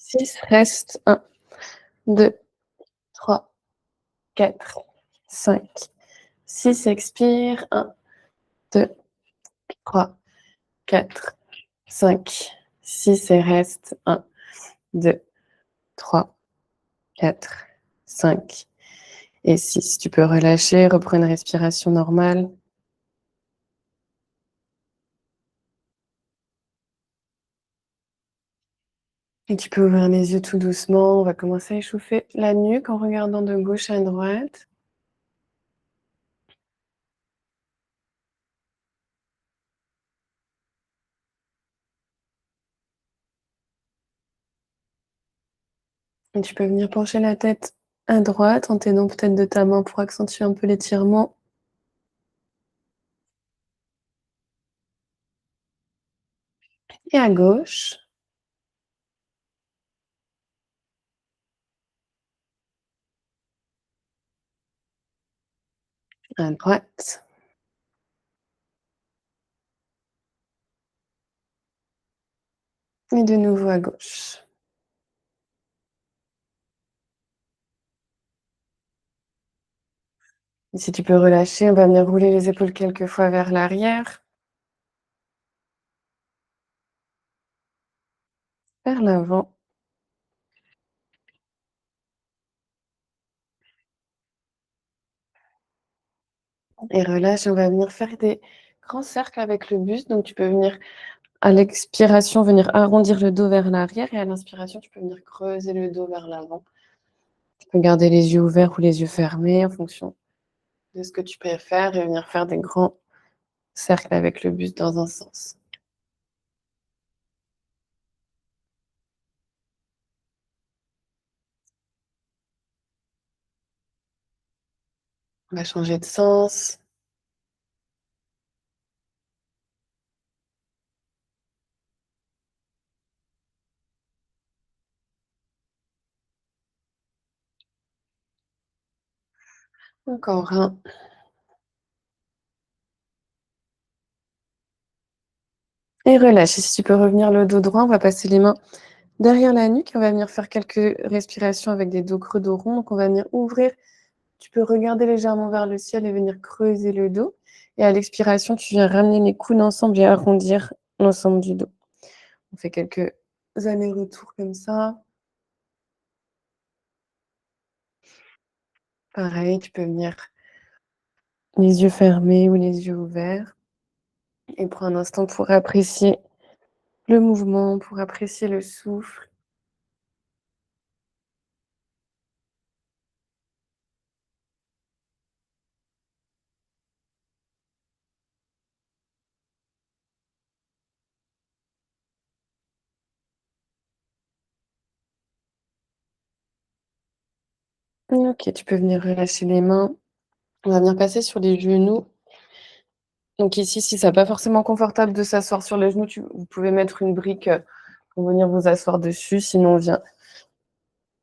6, reste 1, 2, 3, 4, 5, 6, expire 1, 2, 3, 4, 5, 6 et reste 1, 2, 3, 4, 5 et 6. Tu peux relâcher, reprendre une respiration normale. Et tu peux ouvrir les yeux tout doucement. On va commencer à échauffer la nuque en regardant de gauche à droite. Et tu peux venir pencher la tête à droite en t'aidant peut-être de ta main pour accentuer un peu l'étirement. Et à gauche, à droite et de nouveau à gauche. Et si tu peux relâcher, on va venir rouler les épaules quelques fois vers l'arrière, vers l'avant. Et relâche, on va venir faire des grands cercles avec le buste. Donc tu peux venir à l'expiration, venir arrondir le dos vers l'arrière et à l'inspiration, tu peux venir creuser le dos vers l'avant. Tu peux garder les yeux ouverts ou les yeux fermés en fonction de ce que tu préfères et venir faire des grands cercles avec le buste dans un sens. On va changer de sens. Encore un. Et relâche. Et si tu peux revenir le dos droit, on va passer les mains derrière la nuque. On va venir faire quelques respirations avec des dos creux, dos rond. Donc, on va venir ouvrir. Tu peux regarder légèrement vers le ciel et venir creuser le dos. Et à l'expiration, tu viens ramener les coudes ensemble et arrondir l'ensemble du dos. On fait quelques allers-retours comme ça. Pareil, tu peux venir les yeux fermés ou les yeux ouverts. Et prends un instant pour apprécier le mouvement, pour apprécier le souffle. Ok, tu peux venir relâcher les mains. On va venir passer sur les genoux. Donc ici, si ça n'est pas forcément confortable de s'asseoir sur les genoux, vous pouvez mettre une brique pour venir vous asseoir dessus. Sinon, on vient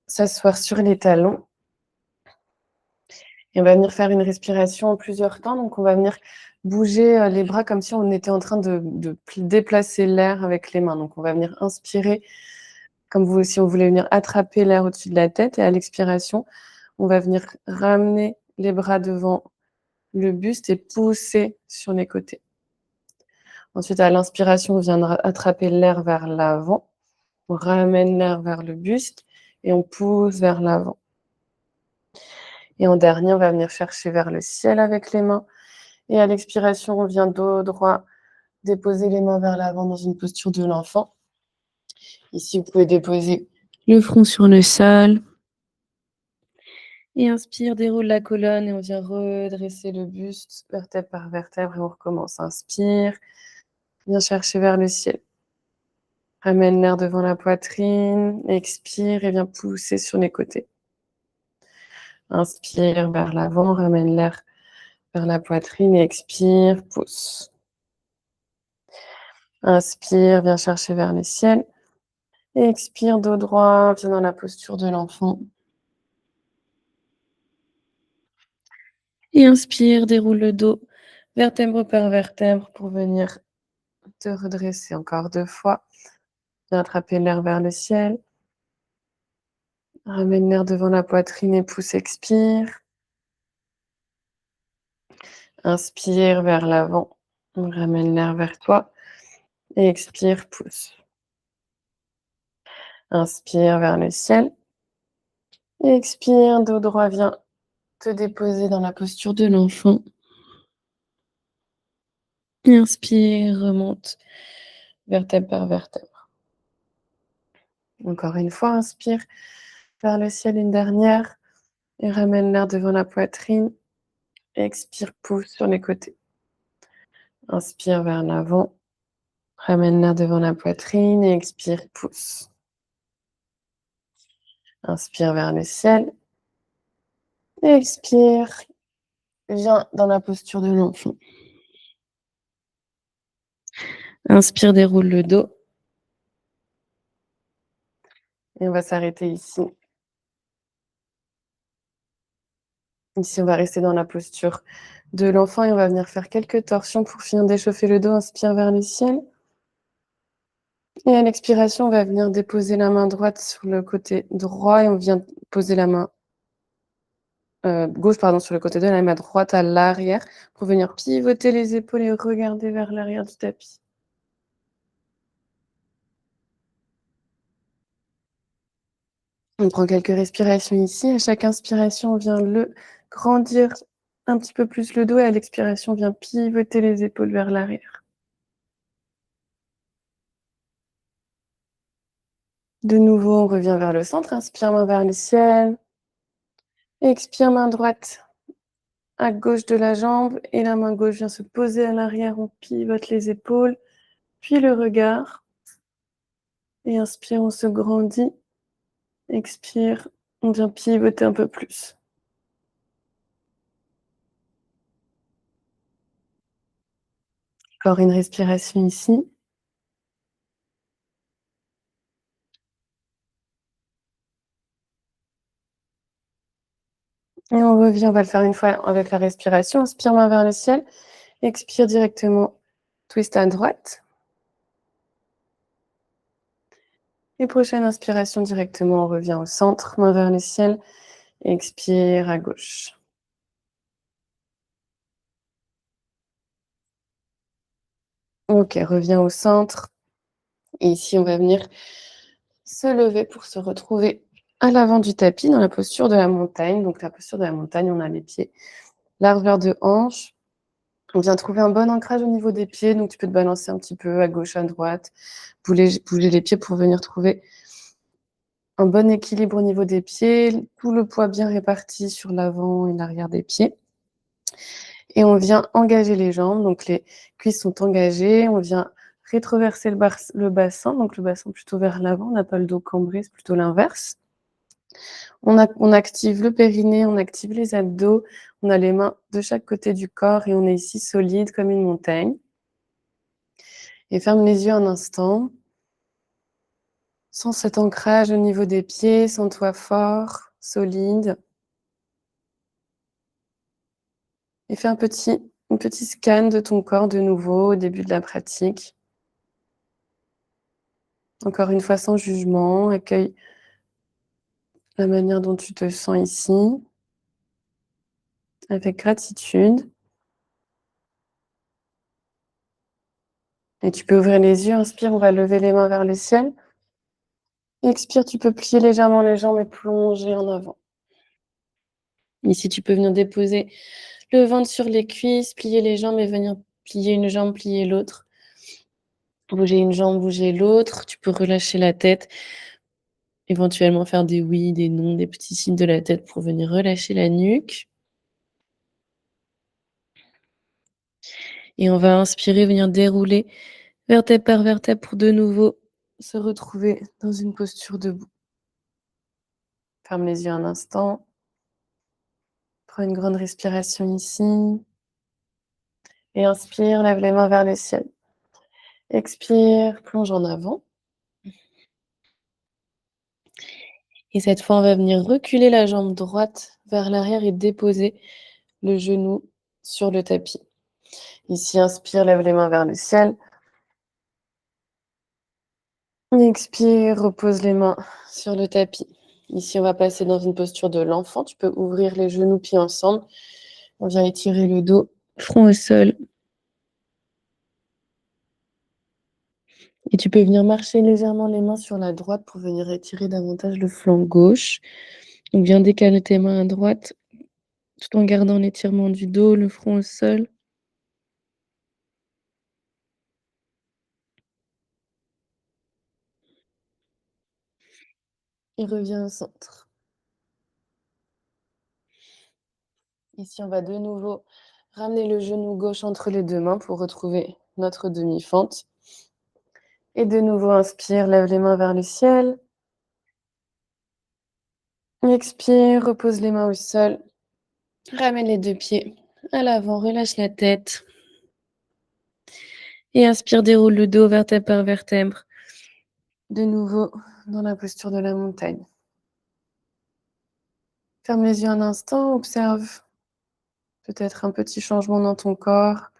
s'asseoir sur les talons. Et on va venir faire une respiration en plusieurs temps. Donc, on va venir bouger les bras comme si on était en train de déplacer l'air avec les mains. Donc, on va venir inspirer comme si on voulait venir attraper l'air au-dessus de la tête. Et à l'expiration, on va venir ramener les bras devant le buste et pousser sur les côtés. Ensuite, à l'inspiration, on viendra attraper l'air vers l'avant. On ramène l'air vers le buste et on pousse vers l'avant. Et en dernier, on va venir chercher vers le ciel avec les mains. Et à l'expiration, on vient dos droit, déposer les mains vers l'avant dans une posture de l'enfant. Ici, vous pouvez déposer le front sur le sol. Et inspire, déroule la colonne et on vient redresser le buste, vertèbre par vertèbre et on recommence. Inspire, viens chercher vers le ciel. Ramène l'air devant la poitrine, expire et viens pousser sur les côtés. Inspire vers l'avant, ramène l'air vers la poitrine et expire, pousse. Inspire, viens chercher vers le ciel. Et expire, dos droit, viens dans la posture de l'enfant. Et inspire, déroule le dos, vertèbre par vertèbre pour venir te redresser encore 2 fois. Viens attraper l'air vers le ciel. Ramène l'air devant la poitrine et pousse, expire. Inspire vers l'avant. Ramène l'air vers toi et expire, pousse. Inspire vers le ciel. Expire, dos droit, viens te déposer dans la posture de l'enfant. Inspire, remonte vertèbre par vertèbre. Encore une fois, inspire vers le ciel une dernière et ramène l'air devant la poitrine. Expire, pousse sur les côtés. Inspire vers l'avant. Ramène l'air devant la poitrine et expire, pousse. Inspire vers le ciel. Expire. Viens dans la posture de l'enfant. Inspire, déroule le dos. Et on va s'arrêter ici. Ici, on va rester dans la posture de l'enfant et on va venir faire quelques torsions pour finir d'échauffer le dos. Inspire vers le ciel. Et à l'expiration, on va venir déposer la main droite sur le côté droit et on vient poser la main gauche sur le côté de la main droite à l'arrière pour venir pivoter les épaules et regarder vers l'arrière du tapis. On prend quelques respirations ici. À chaque inspiration, on vient grandir un petit peu plus le dos et à l'expiration, on vient pivoter les épaules vers l'arrière. De nouveau, on revient vers le centre. Inspire, main vers le ciel. Expire, main droite à gauche de la jambe et la main gauche vient se poser à l'arrière. On pivote les épaules, puis le regard. Et inspire, on se grandit. Expire, on vient pivoter un peu plus. Encore une respiration ici. Et on revient, on va le faire une fois avec la respiration. Inspire, main vers le ciel. Expire directement, twist à droite. Et prochaine inspiration directement, on revient au centre, main vers le ciel. Expire à gauche. Ok, reviens au centre. Et ici, on va venir se lever pour se retrouver à l'avant du tapis dans la posture de la montagne. Donc la posture de la montagne, on a les pieds largeur de hanche. On vient trouver un bon ancrage au niveau des pieds. Donc tu peux te balancer un petit peu à gauche, à droite. Bouger les pieds pour venir trouver un bon équilibre au niveau des pieds. Tout le poids bien réparti sur l'avant et l'arrière des pieds. Et on vient engager les jambes. Donc les cuisses sont engagées. On vient rétroverser le bassin. Donc le bassin plutôt vers l'avant. On n'a pas le dos cambré, c'est plutôt l'inverse. On active le périnée, on active les abdos, on a les mains de chaque côté du corps et on est ici solide comme une montagne. Et ferme les yeux un instant. Sens cet ancrage au niveau des pieds, sens-toi fort, solide. Et fais un petit scan de ton corps de nouveau au début de la pratique. Encore une fois, sans jugement, accueille la manière dont tu te sens ici, avec gratitude. Et tu peux ouvrir les yeux, inspire, on va lever les mains vers le ciel. Expire, tu peux plier légèrement les jambes et plonger en avant. Ici, tu peux venir déposer le ventre sur les cuisses, plier les jambes et venir plier une jambe, plier l'autre. Bouger une jambe, bouger l'autre. Tu peux relâcher la tête, éventuellement faire des oui, des non, des petits signes de la tête pour venir relâcher la nuque. Et on va inspirer, venir dérouler vertèbre par vertèbre pour de nouveau se retrouver dans une posture debout. Ferme les yeux un instant. Prends une grande respiration ici. Et inspire, lève les mains vers le ciel. Expire, plonge en avant. Et cette fois, on va venir reculer la jambe droite vers l'arrière et déposer le genou sur le tapis. Ici, inspire, lève les mains vers le ciel. Expire, repose les mains sur le tapis. Ici, on va passer dans une posture de l'enfant. Tu peux ouvrir les genoux, pieds ensemble. On vient étirer le dos, front au sol. Et tu peux venir marcher légèrement les mains sur la droite pour venir étirer davantage le flanc gauche. Donc, viens décaler tes mains à droite tout en gardant l'étirement du dos, le front au sol. Et reviens au centre. Ici, on va de nouveau ramener le genou gauche entre les deux mains pour retrouver notre demi-fente. Et de nouveau, inspire, lève les mains vers le ciel. Expire, repose les mains au sol. Ramène les deux pieds à l'avant, relâche la tête. Et inspire, déroule le dos vertèbre par vertèbre. De nouveau, dans la posture de la montagne. Ferme les yeux un instant, observe peut-être un petit changement dans ton corps.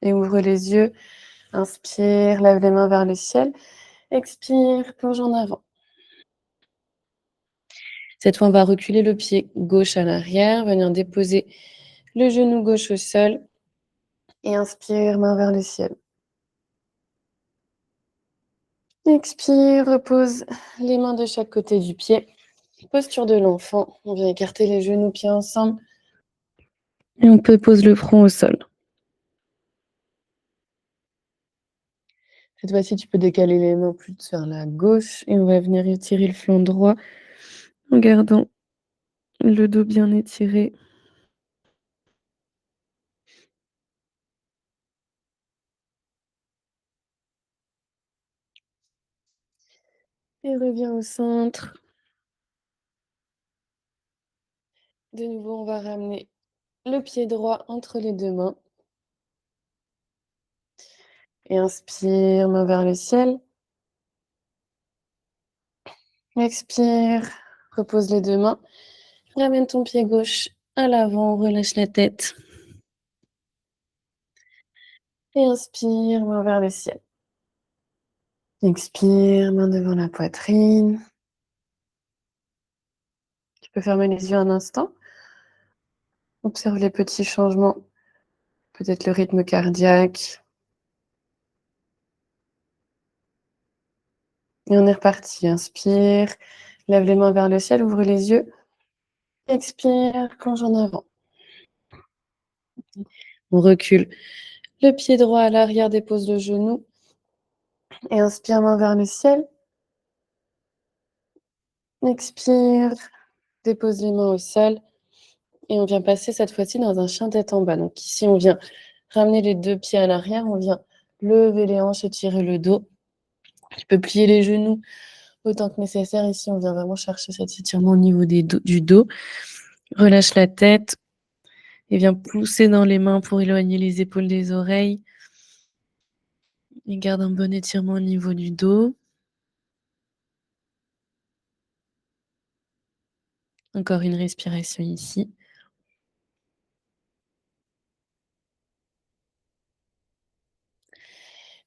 Et ouvre les yeux. Inspire, lève les mains vers le ciel. Expire, plonge en avant. Cette fois, on va reculer le pied gauche à l'arrière, venir déposer le genou gauche au sol. Et inspire, main vers le ciel. Expire, repose les mains de chaque côté du pied. Posture de l'enfant. On vient écarter les genoux, pieds ensemble. Et on peut poser le front au sol. Cette fois-ci, tu peux décaler les mains plus vers la gauche. Et on va venir étirer le flanc droit en gardant le dos bien étiré. Et reviens au centre. De nouveau, on va ramener le pied droit entre les deux mains. Et inspire, main vers le ciel. Expire, repose les deux mains. Ramène ton pied gauche à l'avant, relâche la tête. Et inspire, main vers le ciel. Expire, main devant la poitrine. Tu peux fermer les yeux un instant. Observe les petits changements, peut-être le rythme cardiaque. Et on est reparti. Inspire, lève les mains vers le ciel, ouvre les yeux. Expire, plonge en avant. On recule. Le pied droit à l'arrière, dépose le genou. Et inspire, main vers le ciel. Expire, dépose les mains au sol. Et on vient passer cette fois-ci dans un chien tête en bas. Donc ici, on vient ramener les deux pieds à l'arrière. On vient lever les hanches, étirer le dos. Tu peux plier les genoux autant que nécessaire. Ici, on vient vraiment chercher cet étirement au niveau du dos. Relâche la tête et viens pousser dans les mains pour éloigner les épaules des oreilles. Et garde un bon étirement au niveau du dos. Encore une respiration ici.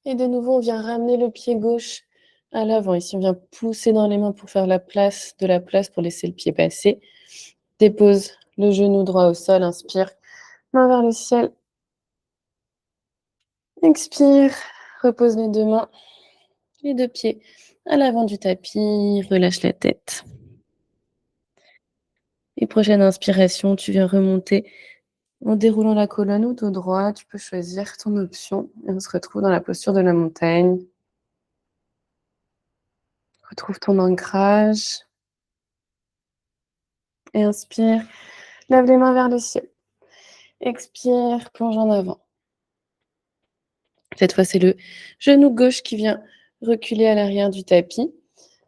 Et de nouveau, on vient ramener le pied gauche à l'avant. Ici, on vient pousser dans les mains pour faire de la place pour laisser le pied passer. Dépose le genou droit au sol. Inspire, main vers le ciel. Expire, repose les deux mains, les deux pieds à l'avant du tapis. Relâche la tête. Et prochaine inspiration, tu viens remonter en déroulant la colonne ou dos droit. Tu peux choisir ton option. Et on se retrouve dans la posture de la montagne. Retrouve ton ancrage. Et inspire, lève les mains vers le ciel. Expire, plonge en avant. Cette fois, c'est le genou gauche qui vient reculer à l'arrière du tapis.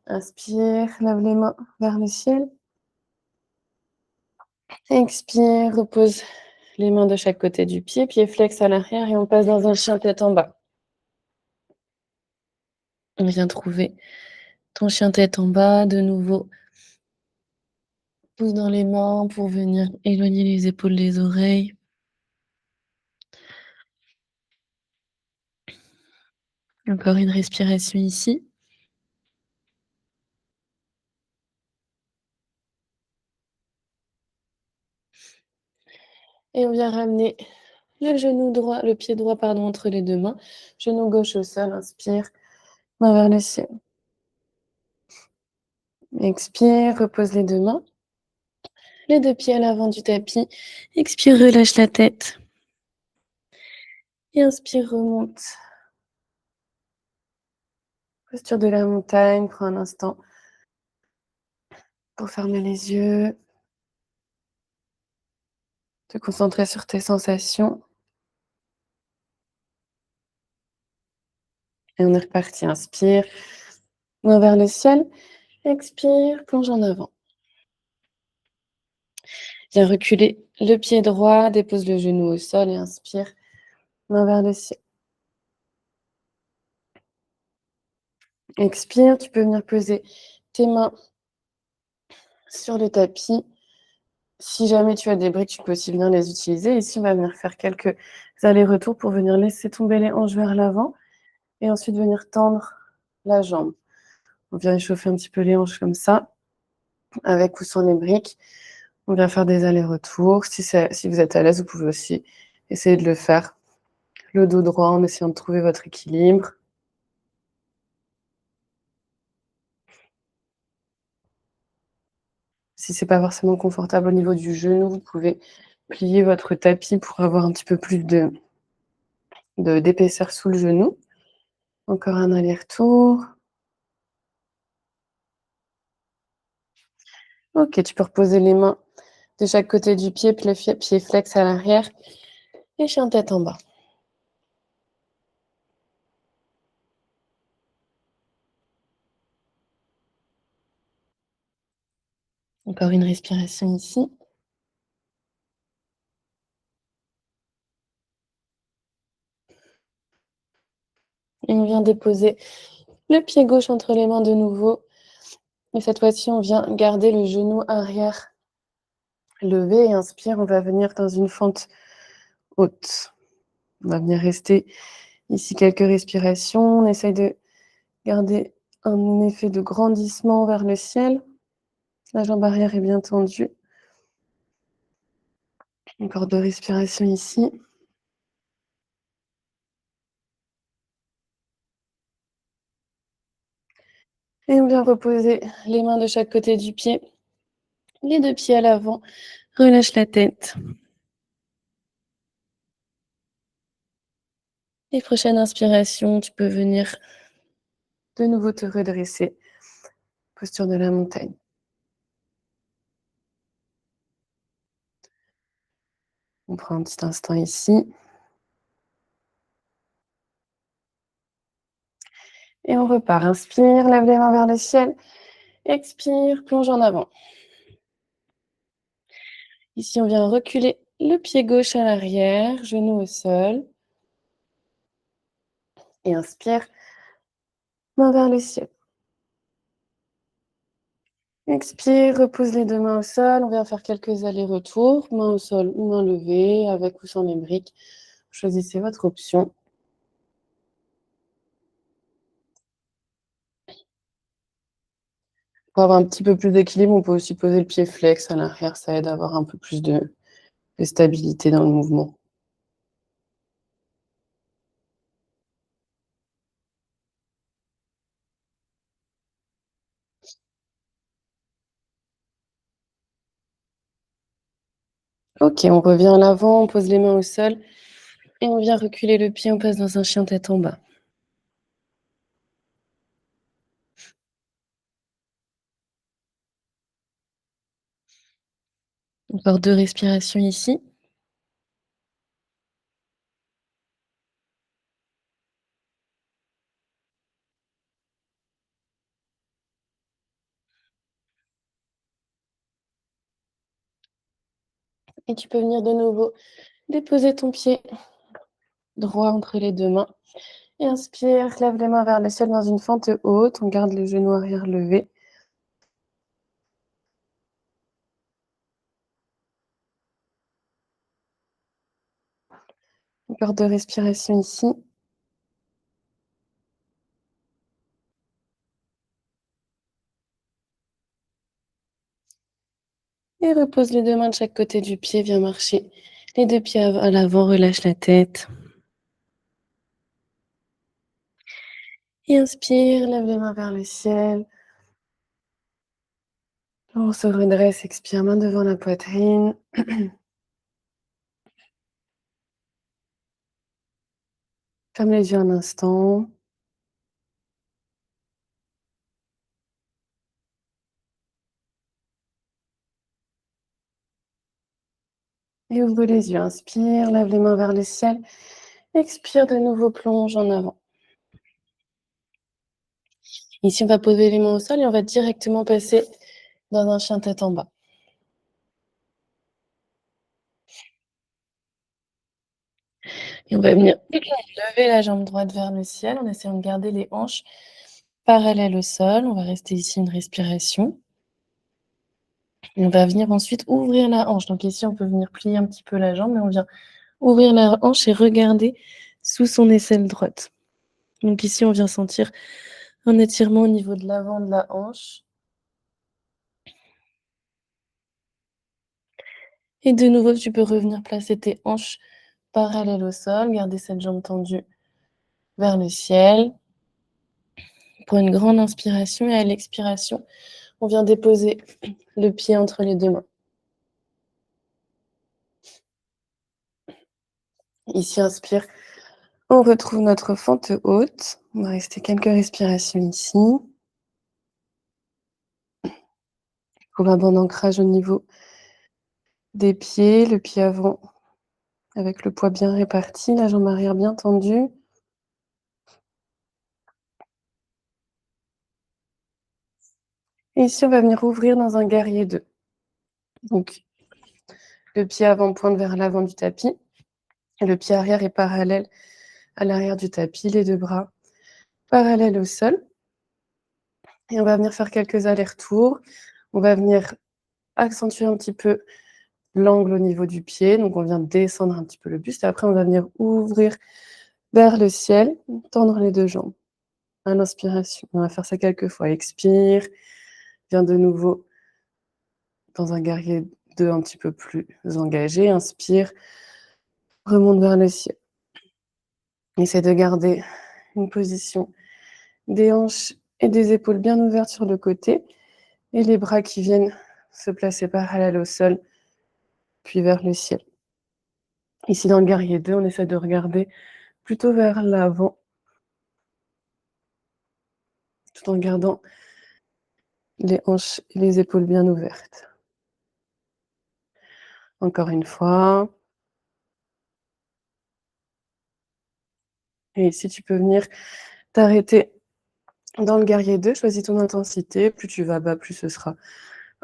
Inspire, lève les mains vers le ciel. Expire, repose les mains de chaque côté du pied, pied flex à l'arrière et on passe dans un chien tête en bas. On vient trouver ton chien tête en bas, de nouveau. Pousse dans les mains pour venir éloigner les épaules des oreilles. Encore une respiration ici. Et on vient ramener le pied droit pardon, entre les 2 mains, genou gauche au sol, inspire, main vers le ciel. Expire, repose les 2 mains, les 2 pieds à l'avant du tapis. Expire, relâche la tête. Et inspire, remonte. Posture de la montagne, prends un instant pour fermer les yeux, te concentrer sur tes sensations. Et on est reparti. Inspire, main vers le ciel. Expire, plonge en avant. Viens reculer le pied droit, dépose le genou au sol et inspire, main vers le ciel. Expire, tu peux venir poser tes mains sur le tapis. Si jamais tu as des briques, tu peux aussi venir les utiliser. Ici, on va venir faire quelques allers-retours pour venir laisser tomber les hanches vers l'avant et ensuite venir tendre la jambe. On vient échauffer un petit peu les hanches comme ça, avec ou sans les briques. On vient faire des allers-retours. Si vous êtes à l'aise, vous pouvez aussi essayer de le faire. Le dos droit en essayant de trouver votre équilibre. Si c'est pas forcément confortable au niveau du genou, vous pouvez plier votre tapis pour avoir un petit peu plus d'épaisseur sous le genou. Encore un aller-retour. Ok, tu peux reposer les mains de chaque côté du pied, pied flex à l'arrière et chien tête en bas. Encore une respiration ici. Et on vient déposer le pied gauche entre les mains de nouveau. Et cette fois-ci, on vient garder le genou arrière levé et inspire. On va venir dans une fente haute. On va venir rester ici quelques respirations. On essaye de garder un effet de grandissement vers le ciel. La jambe arrière est bien tendue. Encore 2 respirations ici. Et on vient reposer les mains de chaque côté du pied. Les 2 pieds à l'avant. Relâche la tête. Et prochaine inspiration, tu peux venir de nouveau te redresser. Posture de la montagne. On prend un petit instant ici. Et on repart. Inspire, lève les mains vers le ciel. Expire, plonge en avant. Ici, on vient reculer le pied gauche à l'arrière, genou au sol. Et inspire, main vers le ciel. Expire, repose les 2 mains au sol. On vient faire quelques allers-retours, main au sol ou main levée, avec ou sans les briques. Choisissez votre option. Pour avoir un petit peu plus d'équilibre, on peut aussi poser le pied flex à l'arrière. Ça aide à avoir un peu plus de stabilité dans le mouvement. Ok, on revient à l'avant, on pose les mains au sol et on vient reculer le pied, on passe dans un chien tête en bas. Encore 2 respirations ici. Et tu peux venir de nouveau déposer ton pied droit entre les 2 mains. Et inspire, lève les mains vers le ciel dans une fente haute. On garde le genou arrière levé. Encore 2 respirations ici. Et repose les 2 mains de chaque côté du pied. Viens marcher Les 2 pieds à l'avant, relâche la tête et inspire, lève les mains vers le ciel. On se redresse, expire, main devant la poitrine. Ferme les yeux un instant. Et ouvre les yeux. Inspire, lève les mains vers le ciel. Expire de nouveau, plonge en avant. Ici, on va poser les mains au sol et on va directement passer dans un chien tête en bas. Et on va venir lever la jambe droite vers le ciel en essayant de garder les hanches parallèles au sol. On va rester ici une respiration. Et on va venir ensuite ouvrir la hanche. Donc ici, on peut venir plier un petit peu la jambe, mais on vient ouvrir la hanche et regarder sous son aisselle droite. Donc ici, on vient sentir un étirement au niveau de l'avant de la hanche. Et de nouveau, tu peux revenir placer tes hanches parallèles au sol, garder cette jambe tendue vers le ciel. Pour une grande inspiration et à l'expiration, on vient déposer le pied entre les deux mains. Ici, inspire. On retrouve notre fente haute. On va rester quelques respirations ici. Trouve un bon ancrage au niveau des pieds, le pied avant avec le poids bien réparti, la jambe arrière bien tendue. Et ici, on va venir ouvrir dans un guerrier 2. Donc, le pied avant pointe vers l'avant du tapis. Et le pied arrière est parallèle à l'arrière du tapis, les deux bras parallèles au sol. Et on va venir faire quelques allers-retours. On va venir accentuer un petit peu l'angle au niveau du pied. Donc, on vient descendre un petit peu le buste. Et après, on va venir ouvrir vers le ciel, tendre les deux jambes. À l'inspiration, on va faire ça quelques fois. Expire, viens de nouveau dans un guerrier 2 un petit peu plus engagé. Inspire, remonte vers le ciel. Essaie de garder une position des hanches et des épaules bien ouvertes sur le côté et les bras qui viennent se placer parallèles au sol, puis vers le ciel. Ici, dans le guerrier 2, on essaie de regarder plutôt vers l'avant, tout en gardant les hanches et les épaules bien ouvertes. Encore une fois. Et ici, tu peux venir t'arrêter dans le guerrier 2. Choisis ton intensité. Plus tu vas bas, plus ce sera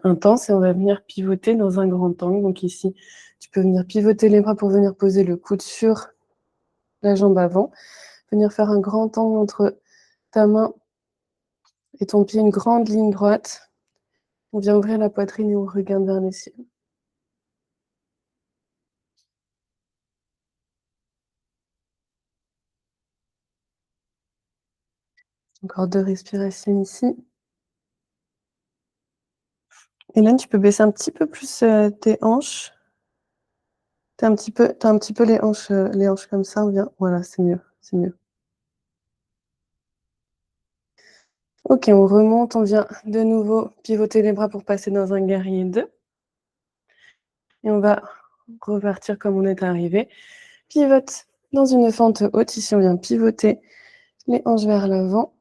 intense. Et on va venir pivoter dans un grand angle. Donc ici, tu peux venir pivoter les bras pour venir poser le coude sur la jambe avant. Venir faire un grand angle entre ta main et ton pied, une grande ligne droite. On vient ouvrir la poitrine et on regarde vers le ciel. Encore 2 respirations ici. Et là, tu peux baisser un petit peu plus tes hanches. T'as un petit peu les hanches comme ça. On vient. Voilà, c'est mieux, c'est mieux. Ok, on remonte, on vient de nouveau pivoter les bras pour passer dans un guerrier 2. Et on va repartir comme on est arrivé. Pivote dans une fente haute. Ici, on vient pivoter les hanches vers l'avant.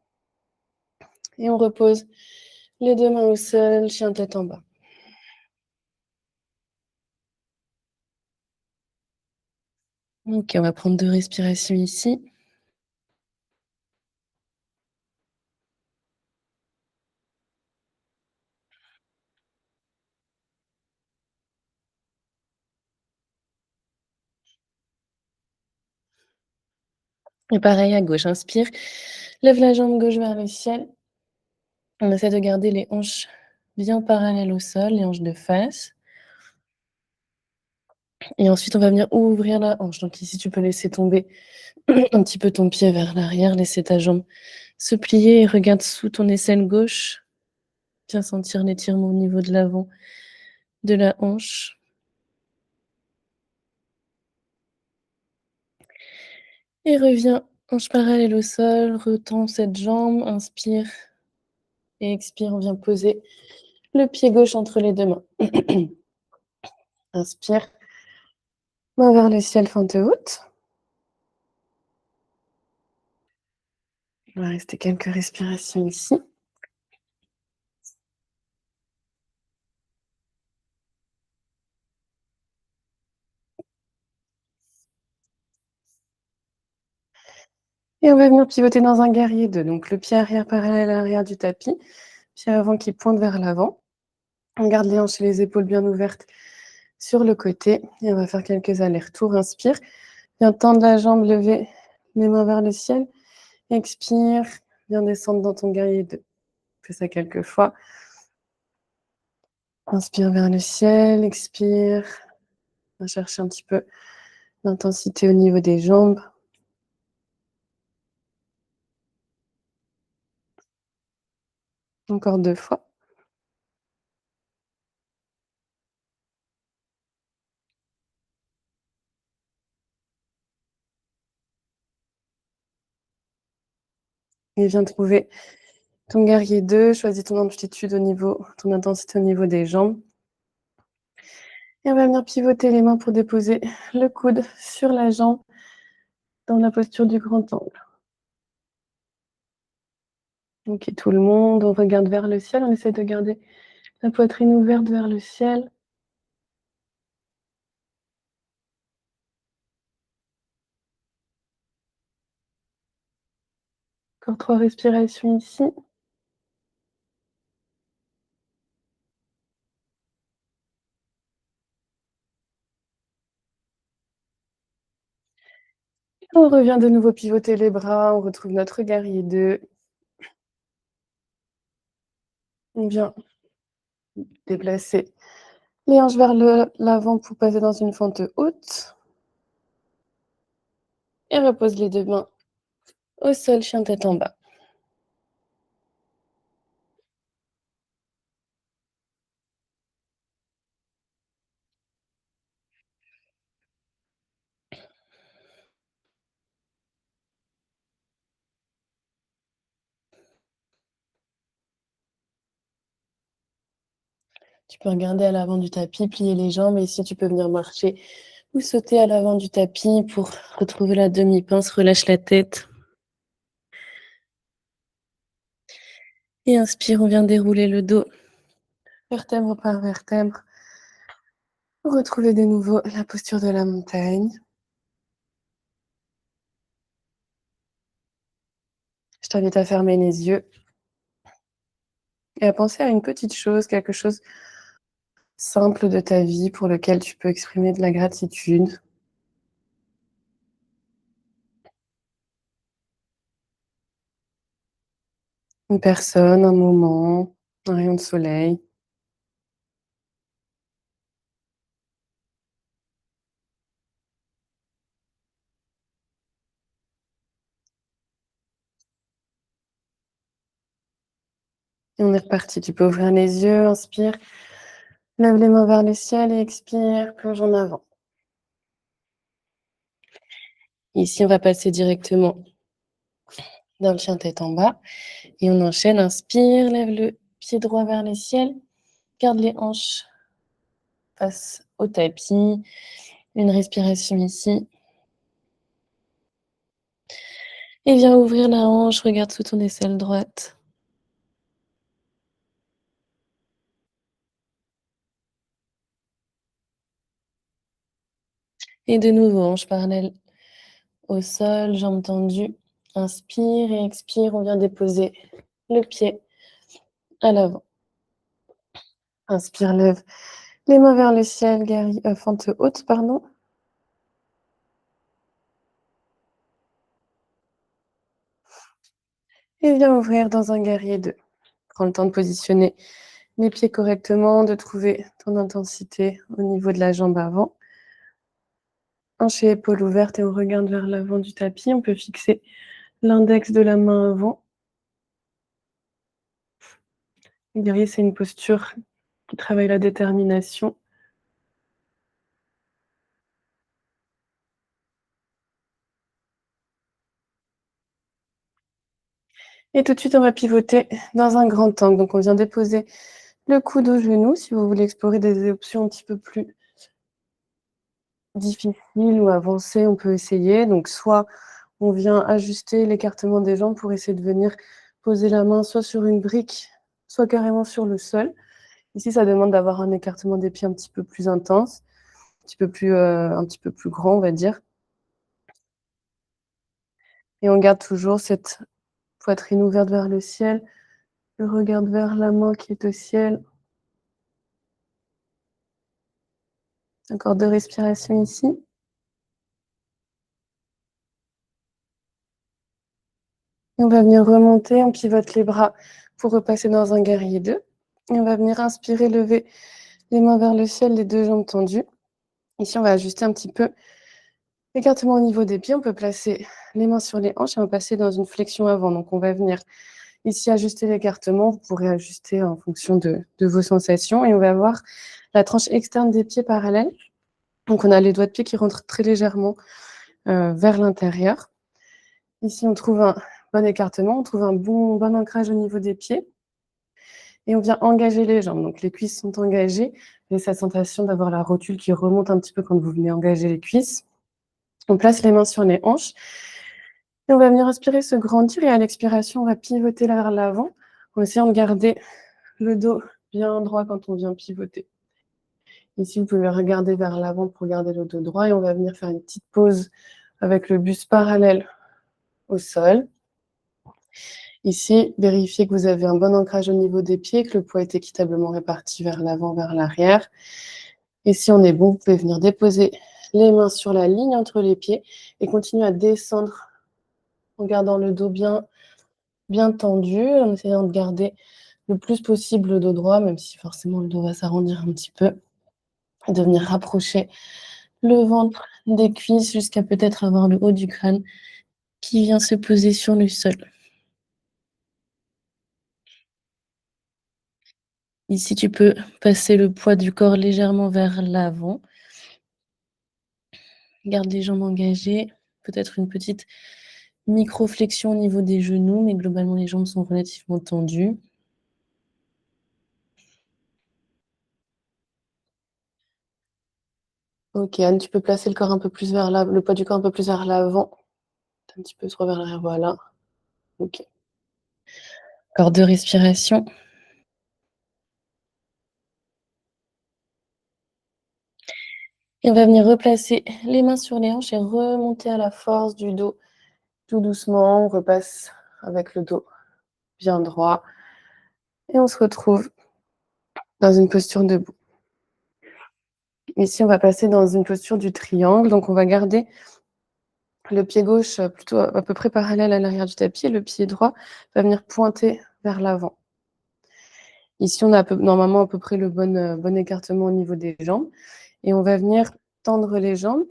Et on repose les deux mains au sol, chien tête en bas. Ok, on va prendre 2 respirations ici. Et pareil à gauche, inspire. Lève la jambe gauche vers le ciel. On essaie de garder les hanches bien parallèles au sol, les hanches de face. Et ensuite, on va venir ouvrir la hanche. Donc ici, tu peux laisser tomber un petit peu ton pied vers l'arrière, laisser ta jambe se plier et regarde sous ton aisselle gauche. Viens sentir l'étirement au niveau de l'avant de la hanche. Et reviens, hanche parallèle au sol, retends cette jambe, inspire et expire, on vient poser le pied gauche entre les 2 mains. Inspire, main vers le ciel, fente haute. On va rester quelques respirations ici. Et on va venir pivoter dans un guerrier 2. Donc le pied arrière parallèle à l'arrière du tapis, pied avant qui pointe vers l'avant. On garde les hanches et les épaules bien ouvertes sur le côté. Et on va faire quelques allers-retours. Inspire, viens tendre la jambe, lever les mains vers le ciel. Expire, viens descendre dans ton guerrier 2. Fais ça quelques fois. Inspire vers le ciel, expire. On va chercher un petit peu d'intensité au niveau des jambes. Encore 2 fois. Et viens trouver ton guerrier 2. Choisis ton amplitude au niveau, ton intensité au niveau des jambes. Et on va venir pivoter les mains pour déposer le coude sur la jambe dans la posture du grand angle. Ok, tout le monde, on regarde vers le ciel. On essaie de garder la poitrine ouverte vers le ciel. Encore 3 respirations ici. On revient de nouveau pivoter les bras. On retrouve notre guerrier 2. On vient déplacer les hanches vers l'avant pour passer dans une fente haute. Et repose les 2 mains au sol, chien tête en bas. Tu peux regarder à l'avant du tapis, plier les jambes. Et ici, tu peux venir marcher ou sauter à l'avant du tapis pour retrouver la demi-pince. Relâche la tête. Et inspire, on vient dérouler le dos, vertèbre par vertèbre. Retrouver de nouveau la posture de la montagne. Je t'invite à fermer les yeux et à penser à une petite chose, quelque chose simple de ta vie pour lequel tu peux exprimer de la gratitude. Une personne, un moment, un rayon de soleil. Et on est reparti. Tu peux ouvrir les yeux, inspire, lève les mains vers le ciel et expire, plonge en avant. Ici, on va passer directement dans le chien tête en bas. Et on enchaîne, inspire, lève le pied droit vers le ciel, garde les hanches face au tapis. Une respiration ici. Et viens ouvrir la hanche, regarde sous ton aisselle droite. Et de nouveau, hanche parallèle au sol, jambes tendues. Inspire et expire, on vient déposer le pied à l'avant. Inspire, lève les mains vers le ciel, fente haute, pardon. Et viens ouvrir dans un guerrier 2. Prends le temps de positionner les pieds correctement, de trouver ton intensité au niveau de la jambe avant. Hanches et épaules ouvertes et on regarde vers l'avant du tapis. On peut fixer l'index de la main avant. Le guerrier, c'est une posture qui travaille la détermination. Et tout de suite, on va pivoter dans un grand angle. Donc on vient déposer le coude au genou. Si vous voulez explorer des options un petit peu plus difficiles ou avancées, on peut essayer. Donc soit on vient ajuster l'écartement des jambes pour essayer de venir poser la main soit sur une brique, soit carrément sur le sol. Ici, ça demande d'avoir un écartement des pieds un petit peu plus intense, un petit peu plus grand, on va dire. Et on garde toujours cette poitrine ouverte vers le ciel. Je regarde vers la main qui est au ciel. Encore 2 respirations ici. Et on va venir remonter, on pivote les bras pour repasser dans un guerrier 2. Et on va venir inspirer, lever les mains vers le ciel, les 2 jambes tendues. Ici, on va ajuster un petit peu l'écartement au niveau des pieds. On peut placer les mains sur les hanches et on va passer dans une flexion avant. Donc, on va venir ici ajuster l'écartement. Vous pourrez ajuster en fonction de vos sensations. Et on va avoir la tranche externe des pieds parallèle. Donc, on a les doigts de pied qui rentrent très légèrement vers l'intérieur. Ici, on trouve un bon écartement, on trouve un bon ancrage au niveau des pieds. Et on vient engager les jambes. Donc les cuisses sont engagées. Vous avez cette sensation d'avoir la rotule qui remonte un petit peu quand vous venez engager les cuisses. On place les mains sur les hanches. Et on va venir inspirer, se grandir. Et à l'expiration, on va pivoter vers l'avant en essayant de garder le dos bien droit quand on vient pivoter. Ici, vous pouvez regarder vers l'avant pour garder le dos droit. Et on va venir faire une petite pause avec le buste parallèle au sol. Ici, vérifiez que vous avez un bon ancrage au niveau des pieds, que le poids est équitablement réparti vers l'avant, vers l'arrière. Et si on est bon, vous pouvez venir déposer les mains sur la ligne entre les pieds et continuer à descendre en gardant le dos bien, bien tendu, en essayant de garder le plus possible le dos droit, même si forcément le dos va s'arrondir un petit peu. Et de venir rapprocher le ventre des cuisses jusqu'à peut-être avoir le haut du crâne qui vient se poser sur le sol. Ici, tu peux passer le poids du corps légèrement vers l'avant. Garde les jambes engagées. Peut-être une petite micro-flexion au niveau des genoux, mais globalement, les jambes sont relativement tendues. Ok, Anne, tu peux placer le corps un peu plus vers le poids du corps un peu plus vers l'avant. Un petit peu soit vers l'arrière, voilà. Ok. Encore 2 respirations. Et on va venir replacer les mains sur les hanches et remonter à la force du dos. Tout doucement, on repasse avec le dos bien droit. Et on se retrouve dans une posture debout. Ici, on va passer dans une posture du triangle. Donc, on va garder le pied gauche plutôt à peu près parallèle à l'arrière du tapis et le pied droit va venir pointer vers l'avant. Ici, on a normalement à peu près le bon écartement au niveau des jambes. Et on va venir tendre les jambes,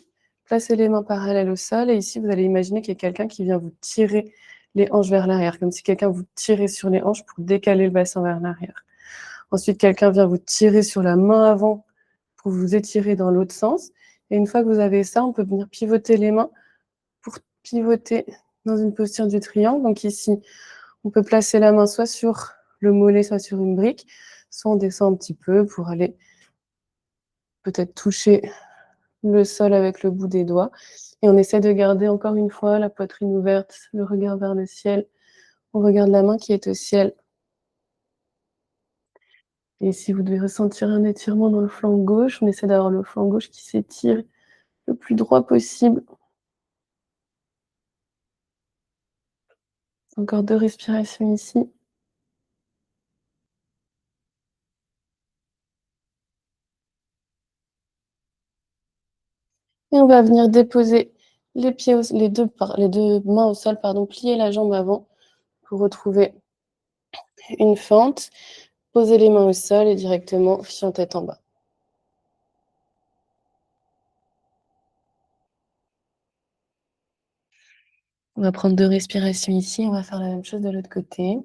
placer les mains parallèles au sol. Et ici, vous allez imaginer qu'il y a quelqu'un qui vient vous tirer les hanches vers l'arrière, comme si quelqu'un vous tirait sur les hanches pour décaler le bassin vers l'arrière. Ensuite, quelqu'un vient vous tirer sur la main avant pour vous étirer dans l'autre sens. Et une fois que vous avez ça, on peut venir pivoter les mains pour pivoter dans une posture du triangle. Donc ici, on peut placer la main soit sur le mollet, soit sur une brique, soit on descend un petit peu pour aller peut-être toucher le sol avec le bout des doigts. Et on essaie de garder encore une fois la poitrine ouverte, le regard vers le ciel. On regarde la main qui est au ciel. Et si vous devez ressentir un étirement dans le flanc gauche, on essaie d'avoir le flanc gauche qui s'étire le plus droit possible. Encore 2 respirations ici. Et on va venir déposer les deux mains au sol, pardon, plier la jambe avant pour retrouver une fente. Poser les mains au sol et directement fion tête en bas. On va prendre 2 respirations ici. On va faire la même chose de l'autre côté.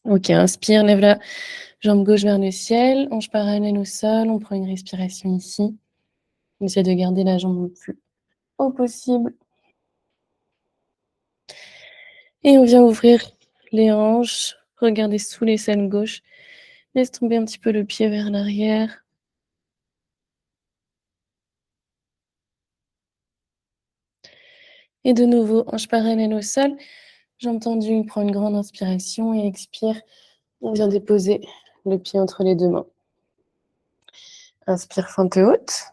Ok, inspire, lève la jambe gauche vers le ciel. Hanche parallèle au sol. On prend une respiration ici. On essaie de garder la jambe au possible. Et on vient ouvrir les hanches, regardez sous les selles gauche, laisse tomber un petit peu le pied vers l'arrière. Et de nouveau, hanches parallèles au sol, jambes tendues, on prend une grande inspiration et expire. On vient déposer le pied entre les deux mains. Inspire, fente haute,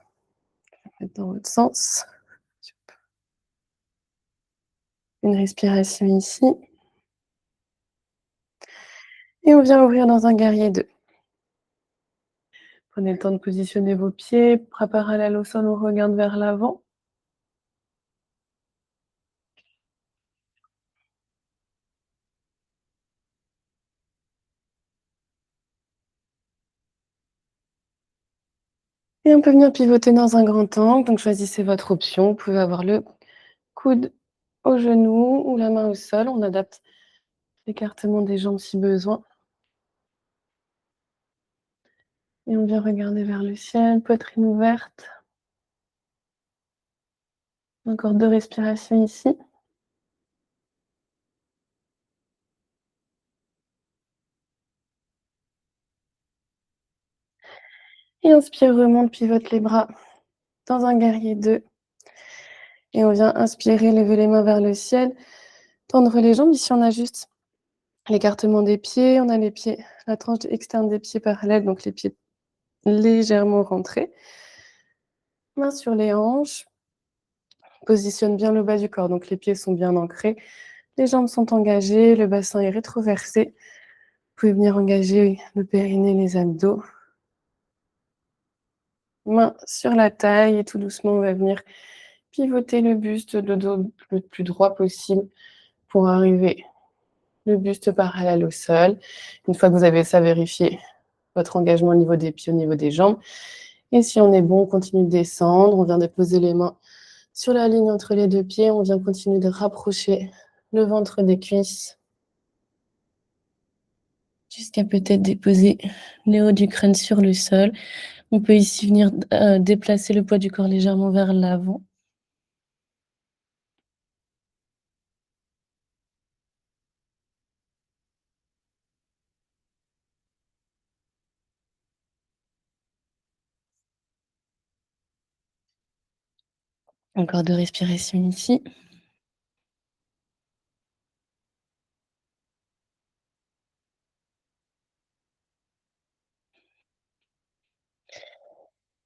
dans l'autre sens. Une respiration ici. Et on vient ouvrir dans un guerrier 2. Prenez le temps de positionner vos pieds, bras parallèles au sol, on regarde vers l'avant. Et on peut venir pivoter dans un grand angle, donc choisissez votre option. Vous pouvez avoir le coude au genou ou la main au sol. On adapte l'écartement des jambes si besoin. Et on vient regarder vers le ciel, poitrine ouverte. Encore 2 respirations ici. Et inspire, remonte, pivote les bras dans un guerrier 2. Et on vient inspirer, lever les mains vers le ciel, tendre les jambes. Ici, on a juste l'écartement des pieds. On a les pieds, la tranche externe des pieds parallèle, donc les pieds légèrement rentrés. Mains sur les hanches. Positionne bien le bas du corps, donc les pieds sont bien ancrés. Les jambes sont engagées, le bassin est rétroversé. Vous pouvez venir engager le périnée, les abdos. Main sur la taille et tout doucement, on va venir pivoter le buste, le dos le plus droit possible pour arriver le buste parallèle au sol. Une fois que vous avez ça, vérifiez votre engagement au niveau des pieds, au niveau des jambes. Et si on est bon, on continue de descendre. On vient déposer les mains sur la ligne entre les deux pieds. On vient continuer de rapprocher le ventre des cuisses jusqu'à peut-être déposer le haut du crâne sur le sol. On peut ici venir déplacer le poids du corps légèrement vers l'avant. Encore 2 respirations ici.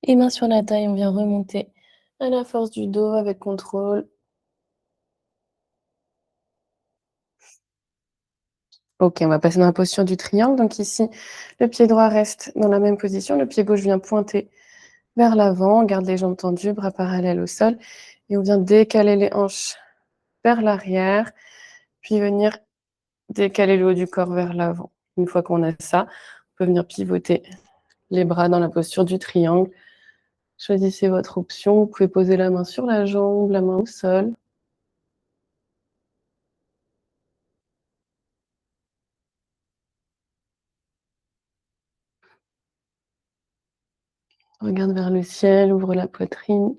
Et main sur la taille, on vient remonter à la force du dos avec contrôle. Ok, on va passer dans la posture du triangle. Donc ici, le pied droit reste dans la même position. Le pied gauche vient pointer vers l'avant. On garde les jambes tendues, bras parallèles au sol. Et on vient décaler les hanches vers l'arrière, puis venir décaler le haut du corps vers l'avant. Une fois qu'on a ça, on peut venir pivoter les bras dans la posture du triangle. Choisissez votre option. Vous pouvez poser la main sur la jambe, la main au sol. Regarde vers le ciel, ouvre la poitrine.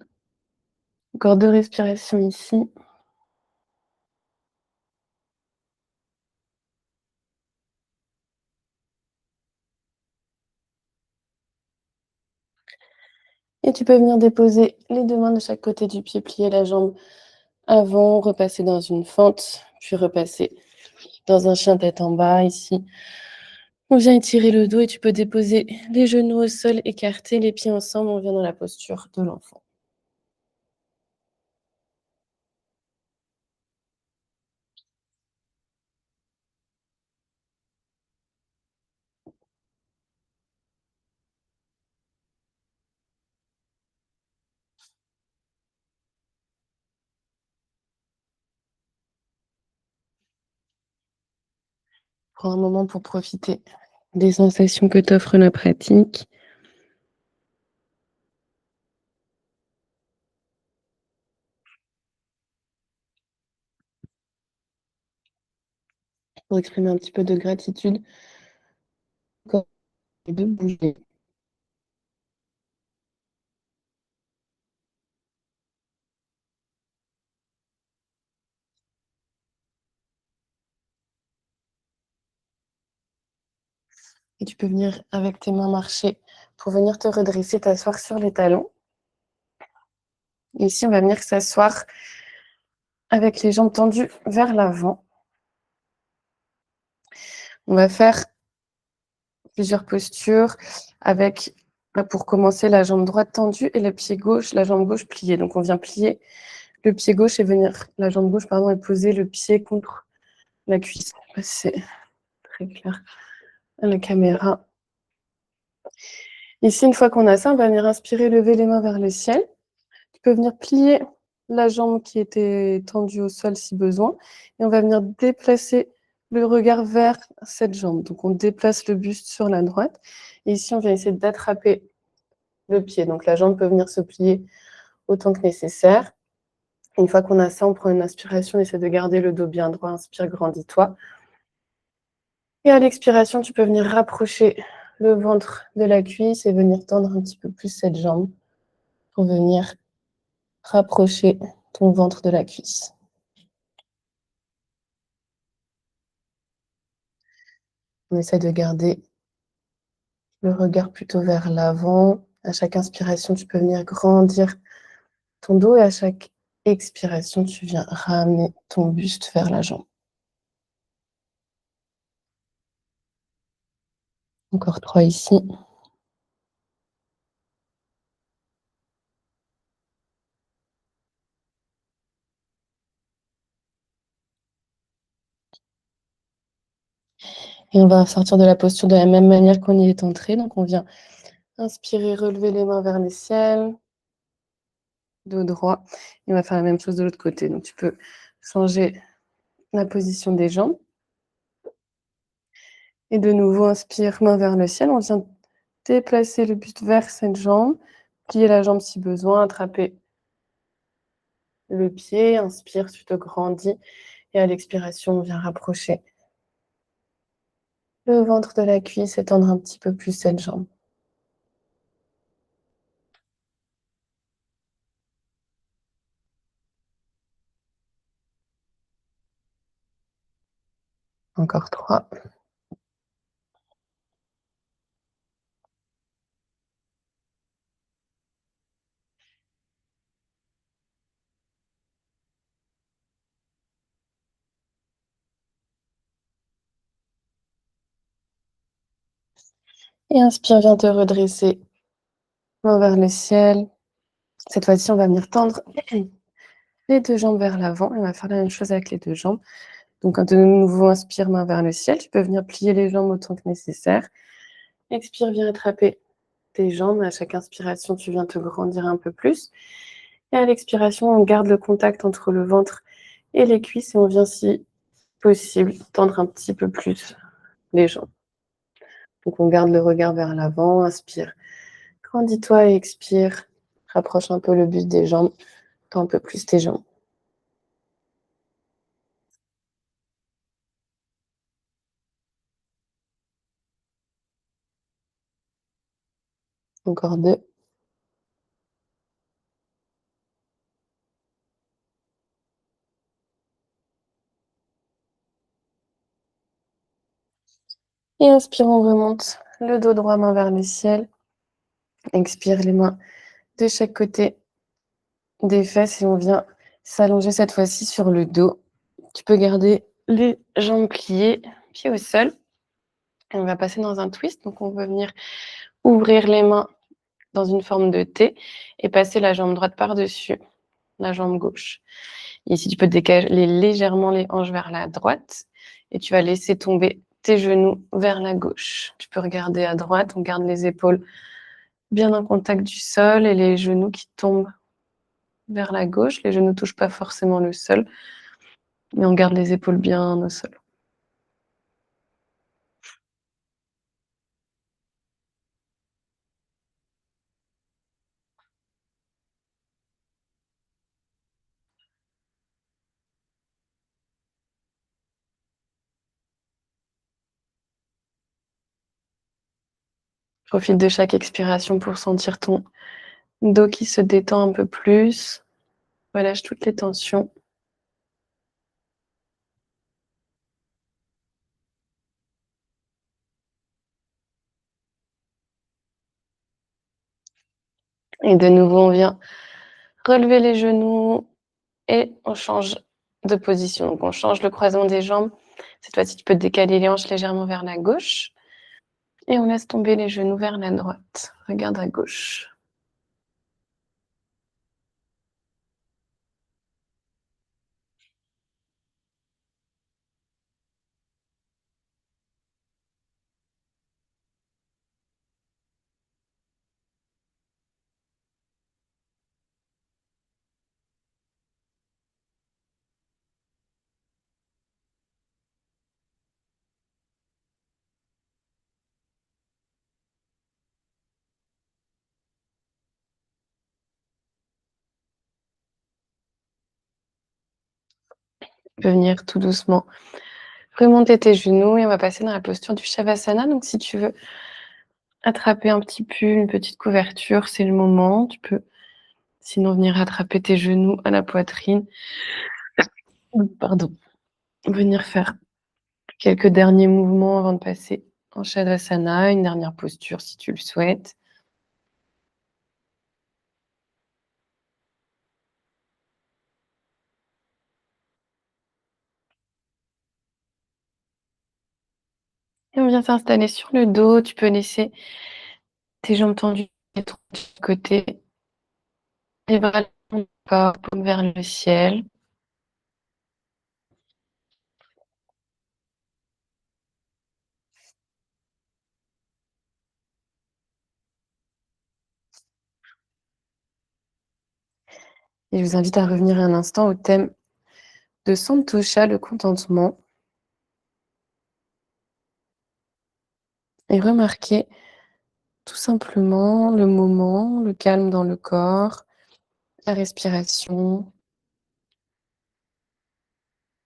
Encore 2 respirations ici. Et tu peux venir déposer les 2 mains de chaque côté du pied, plier la jambe avant, repasser dans une fente, puis repasser dans un chien tête en bas ici. On vient étirer le dos et tu peux déposer les genoux au sol, écarter les pieds ensemble. On vient dans la posture de l'enfant. Prends un moment pour profiter des sensations que t'offre la pratique. Pour exprimer un petit peu de gratitude, de bouger. Et tu peux venir avec tes mains marcher pour venir te redresser, t'asseoir sur les talons. Et ici, on va venir s'asseoir avec les jambes tendues vers l'avant. On va faire plusieurs postures avec, pour commencer, la jambe droite tendue et le pied gauche, la jambe gauche pliée. Donc, on vient plier le pied gauche et venir, la jambe gauche, pardon, et poser le pied contre la cuisse. C'est très clair à la caméra. Ici, une fois qu'on a ça, on va venir inspirer, lever les mains vers le ciel. Tu peux venir plier la jambe qui était tendue au sol si besoin. Et on va venir déplacer le regard vers cette jambe. Donc, on déplace le buste sur la droite. Et ici, on vient essayer d'attraper le pied. Donc, la jambe peut venir se plier autant que nécessaire. Une fois qu'on a ça, on prend une inspiration, on essaie de garder le dos bien droit. Inspire, grandis-toi. Et à l'expiration, tu peux venir rapprocher le ventre de la cuisse et venir tendre un petit peu plus cette jambe pour venir rapprocher ton ventre de la cuisse. On essaie de garder le regard plutôt vers l'avant. À chaque inspiration, tu peux venir grandir ton dos et à chaque expiration, tu viens ramener ton buste vers la jambe. Encore 3 ici. Et on va sortir de la posture de la même manière qu'on y est entré. Donc, on vient inspirer, relever les mains vers le ciel, dos droit. Et on va faire la même chose de l'autre côté. Donc, tu peux changer la position des jambes. Et de nouveau, inspire, main vers le ciel. On vient déplacer le buste vers cette jambe, plier la jambe si besoin, attraper le pied, inspire, tu te grandis. Et à l'expiration, on vient rapprocher le ventre de la cuisse et tendre un petit peu plus cette jambe. Encore 3. Et inspire, viens te redresser. Main vers le ciel. Cette fois-ci, on va venir tendre les 2 jambes vers l'avant. Et on va faire la même chose avec les 2 jambes. Donc, de nouveau, inspire, main vers le ciel. Tu peux venir plier les jambes autant que nécessaire. Expire, viens attraper tes jambes. À chaque inspiration, tu viens te grandir un peu plus. Et à l'expiration, on garde le contact entre le ventre et les cuisses et on vient, si possible, tendre un petit peu plus les jambes. Donc, on garde le regard vers l'avant. Inspire, grandis-toi et expire. Rapproche un peu le buste des jambes. Tends un peu plus tes jambes. Encore 2. Et inspire, on remonte le dos droit, main vers le ciel. Expire, les mains de chaque côté des fesses et on vient s'allonger cette fois-ci sur le dos. Tu peux garder les jambes pliées, pieds au sol. Et on va passer dans un twist. Donc, on va venir ouvrir les mains dans une forme de T et passer la jambe droite par-dessus la jambe gauche. Ici, tu peux décaler légèrement les hanches vers la droite et tu vas laisser tomber tes genoux vers la gauche. Tu peux regarder à droite, on garde les épaules bien en contact du sol et les genoux qui tombent vers la gauche. Les genoux ne touchent pas forcément le sol, mais on garde les épaules bien au sol. Profite de chaque expiration pour sentir ton dos qui se détend un peu plus. Relâche toutes les tensions. Et de nouveau, on vient relever les genoux et on change de position. Donc on change le croisement des jambes. Cette fois-ci, tu peux décaler les hanches légèrement vers la gauche et on laisse tomber les genoux vers la droite. Regarde à gauche. Tu peux venir tout doucement remonter tes genoux et on va passer dans la posture du Shavasana. Donc si tu veux attraper un petit pull, une petite couverture, c'est le moment. Tu peux sinon venir attraper tes genoux à la poitrine. Pardon. Venir faire quelques derniers mouvements avant de passer en Shavasana, une dernière posture si tu le souhaites. Et on vient s'installer sur le dos. Tu peux laisser tes jambes tendues de côté, les bras le long du corps, paume vers le ciel. Et je vous invite à revenir un instant au thème de Santosha, le contentement, et remarquer tout simplement le moment, le calme dans le corps, la respiration,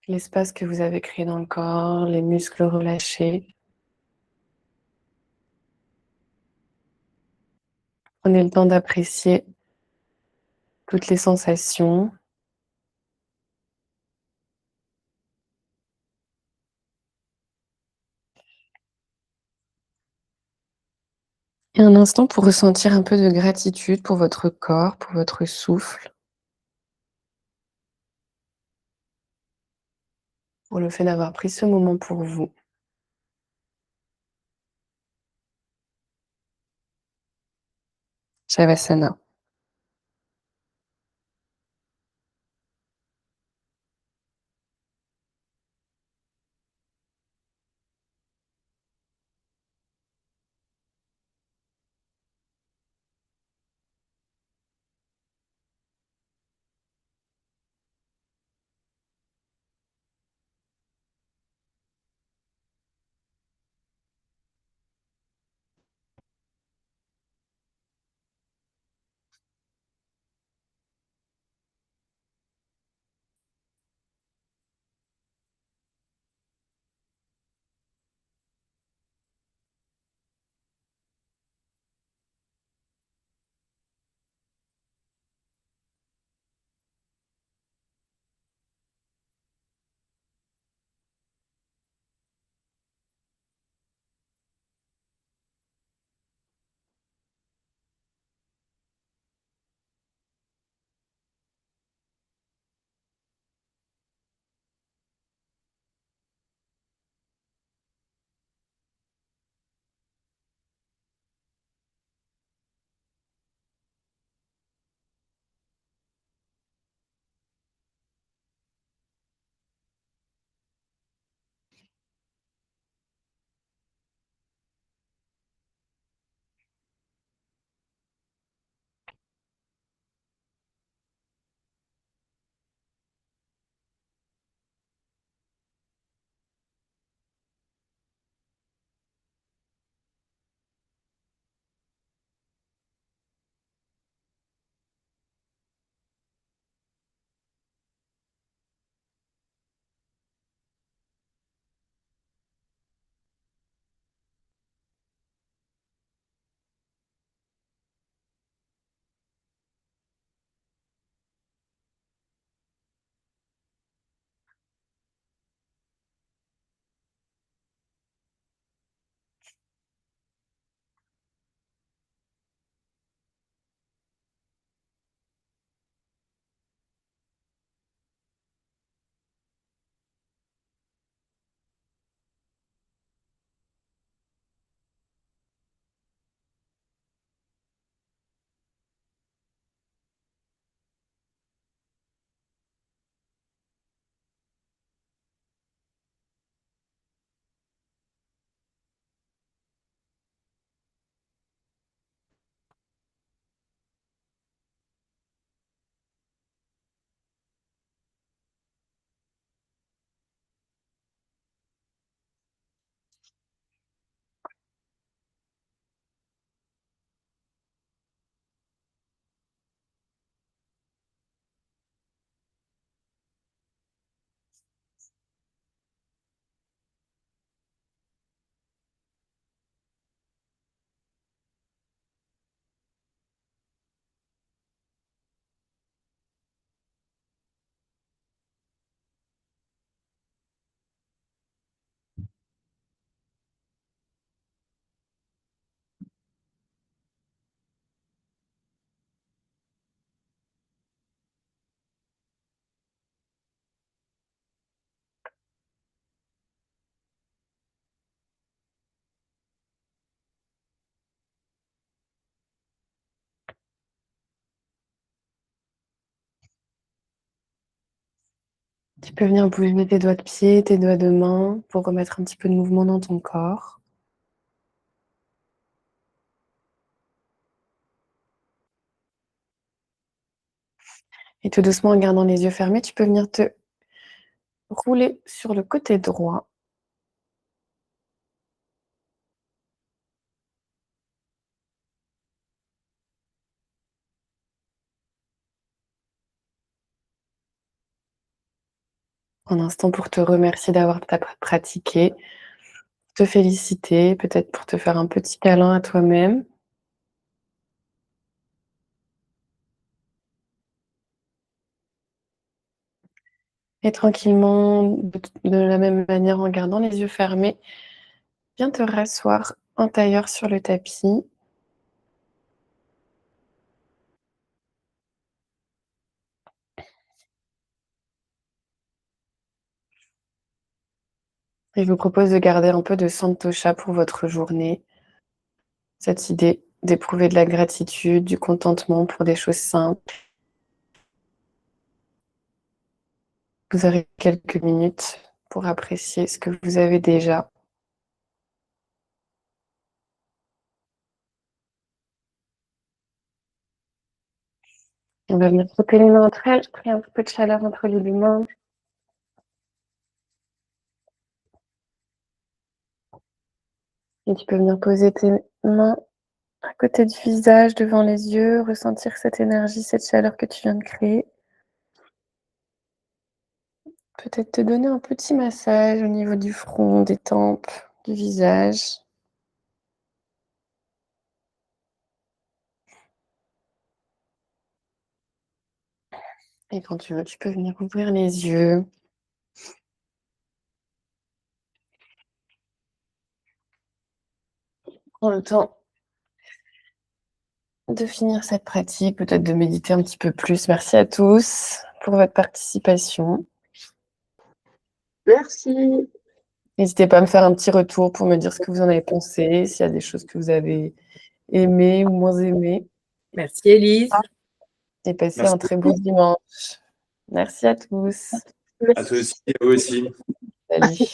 l'espace que vous avez créé dans le corps, les muscles relâchés. Prenez le temps d'apprécier toutes les sensations. Et un instant pour ressentir un peu de gratitude pour votre corps, pour votre souffle, pour le fait d'avoir pris ce moment pour vous. Shavasana. Tu peux venir bouger tes doigts de pied, tes doigts de main pour remettre un petit peu de mouvement dans ton corps. Et tout doucement, en gardant les yeux fermés, tu peux venir te rouler sur le côté droit. Un instant pour te remercier d'avoir pratiqué, te féliciter, peut-être pour te faire un petit câlin à toi-même. Et tranquillement, de la même manière, en gardant les yeux fermés, viens te rasseoir en tailleur sur le tapis. Et je vous propose de garder un peu de santosha pour votre journée. Cette idée d'éprouver de la gratitude, du contentement pour des choses simples. Vous aurez quelques minutes pour apprécier ce que vous avez déjà. On va venir frotter les mains entre elles, créer un peu de chaleur entre les deux mains. Et tu peux venir poser tes mains à côté du visage, devant les yeux, ressentir cette énergie, cette chaleur que tu viens de créer. Peut-être te donner un petit massage au niveau du front, des tempes, du visage. Et quand tu veux, tu peux venir ouvrir les yeux. Prends le temps de finir cette pratique, peut-être de méditer un petit peu plus. Merci à tous pour votre participation. Merci. N'hésitez pas à me faire un petit retour pour me dire ce que vous en avez pensé, s'il y a des choses que vous avez aimées ou moins aimées. Merci Élise. Et passez un Merci. très beau dimanche. Merci à tous. À toi aussi, à vous aussi. Salut.